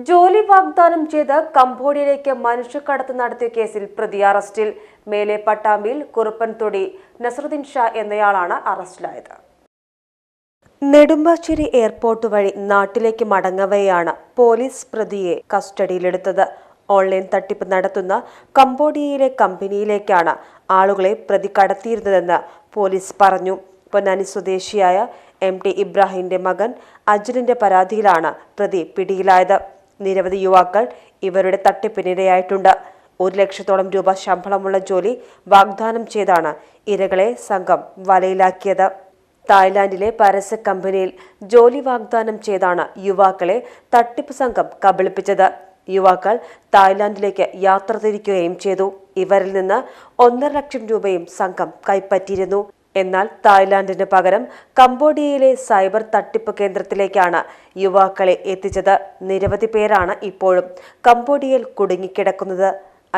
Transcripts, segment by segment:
ജോലി വാഗ്ദാനം ചെയ്ത് കംബോഡിയയിലേക്ക് മനുഷ്യക്കടത്ത് നടത്തിയ കേസിൽ പ്രതി അറസ്റ്റിൽ. മേലെ പട്ടാമ്പിയിൽ കുറുപ്പൻതൊടി നസറുദ്ദീൻ ഷാ എന്നയാളാണ് അറസ്റ്റിലായത്. നെടുമ്പാശ്ശേരി എയർപോർട്ട് വഴി നാട്ടിലേക്ക് മടങ്ങവെയാണ് പോലീസ് പ്രതിയെ കസ്റ്റഡിയിലെടുത്തത്. ഓൺലൈൻ തട്ടിപ്പ് നടത്തുന്ന കംബോഡിയയിലെ കമ്പനിയിലേക്കാണ് ആളുകളെ പ്രതി കടത്തിയിരുന്നതെന്ന് പോലീസ് പറഞ്ഞു. പൊന്നാനി സ്വദേശിയായ MT ഇബ്രാഹിമിന്റെ മകൻ അജ്ലിന്റെ പരാതിയിലാണ് പ്രതി പിടിയിലായത്. നിരവധി യുവാക്കൾ ഇവരുടെ തട്ടിപ്പിനിരയായിട്ടുണ്ട്. 1 ലക്ഷത്തോളം രൂപ ശമ്പളമുള്ള ജോലി വാഗ്ദാനം ചെയ്താണ് ഇരകളെ സംഘം വലയിലാക്കിയത്. തായ്ലാന്റിലെ പരസ്യ കമ്പനിയിൽ ജോലി വാഗ്ദാനം ചെയ്താണ് യുവാക്കളെ തട്ടിപ്പ് സംഘം കബളിപ്പിച്ചത്. യുവാക്കൾ തായ്ലാന്റിലേക്ക് യാത്ര തിരിക്കുകയും ചെയ്തു. ഇവരിൽ നിന്ന് 1.5 ലക്ഷം രൂപയും സംഘം കൈപ്പറ്റിയിരുന്നു. എന്നാൽ തായ്ലാന്റിന് പകരം കംബോഡിയയിലെ സൈബർ തട്ടിപ്പ് കേന്ദ്രത്തിലേക്കാണ് യുവാക്കളെ എത്തിച്ചത്. നിരവധി പേരാണ് ഇപ്പോഴും കംബോഡിയയിൽ കുടുങ്ങിക്കിടക്കുന്നത്.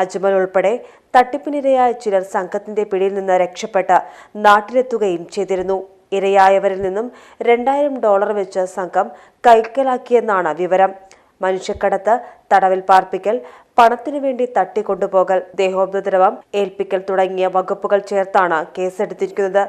അജ്മൽ ഉൾപ്പെടെ തട്ടിപ്പിനിരയായ ചിലർ സംഘത്തിന്റെ പിടിയിൽ നിന്ന് രക്ഷപ്പെട്ട് നാട്ടിലെത്തുകയും ചെയ്തിരുന്നു. ഇരയായവരിൽ നിന്നും $2000 വെച്ച് സംഘം കൈക്കലാക്കിയെന്നാണ് വിവരം. മനുഷ്യക്കടത്ത്, തടവിൽ പാർപ്പിക്കൽ, പണത്തിനു വേണ്ടി തട്ടിക്കൊണ്ടുപോകൽ, ദേഹോപദ്രവം ഏൽപ്പിക്കൽ തുടങ്ങിയ വകുപ്പുകൾ ചേർത്താണ് കേസെടുത്തിരിക്കുന്നത്.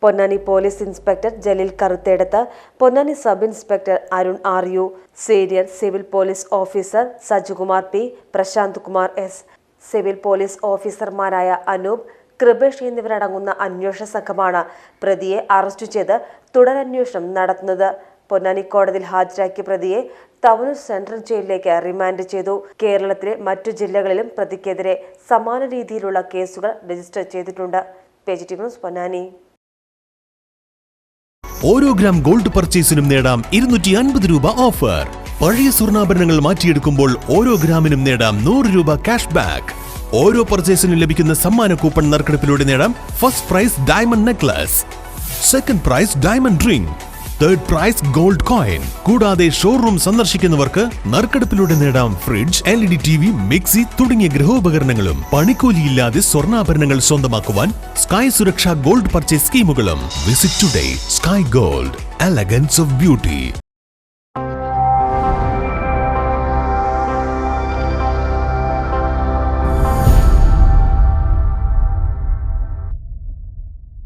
Ponnani police inspector Jaleel Karuthedath, Ponnani sub inspector Arun RU, senior civil police officer Sajukumar P, Prashant Kumar S, civil police ഓഫീസർമാരായ അനൂപ്, കൃപേഷ് എന്നിവരടങ്ങുന്ന അന്വേഷണ സംഘമാണ് പ്രതിയെ അറസ്റ്റ് ചെയ്ത് തുടരന്വേഷണം നടത്തുന്നത്. പൊന്നാനി കോടതിയിൽ ഹാജരാക്കിയ പ്രതിയെ തവനൂർ സെൻട്രൽ ജയിലിലേക്ക് റിമാൻഡ് ചെയ്തു. കേരളത്തിലെ മറ്റു ജില്ലകളിലും പ്രതിക്കെതിരെ സമാന രീതിയിലുള്ള കേസുകൾ രജിസ്റ്റർ ചെയ്തിട്ടുണ്ട്. PGT news Ponnani. ഓരോ ഗ്രാം ഗോൾഡ് പർച്ചേസിനും നേടാം 250 രൂപ ഓഫർ. പഴയ സ്വർണ്ണാഭരണങ്ങൾ മാറ്റിയെടുക്കുമ്പോൾ ഓരോ ഗ്രാമിനും നേടാം 100 രൂപ ക്യാഷ് ബാക്ക്. ഓരോ പർച്ചേസിനും ലഭിക്കുന്ന സമ്മാന കൂപ്പൺ നറുക്കെടുപ്പിലൂടെ നേടാം first prize diamond necklace, second prize diamond ring, third prize gold coin. കൂടാതെ ഷോറൂം സന്ദർശിക്കുന്നവർക്ക് നറുക്കെടുപ്പിലൂടെ നേടാം ഫ്രിഡ്ജ്, LED TV, മിക്സി തുടങ്ങിയ ഗൃഹോപകരണങ്ങളും. പണിക്കൂലിയില്ലാതെ സ്വർണ്ണാഭരണങ്ങൾ സ്വന്തമാക്കുവാൻ സ്കൈ സുരക്ഷ ഗോൾഡ് പർച്ചേസ് സ്കീമുകളും. Visit today. Sky Gold, elegance of beauty.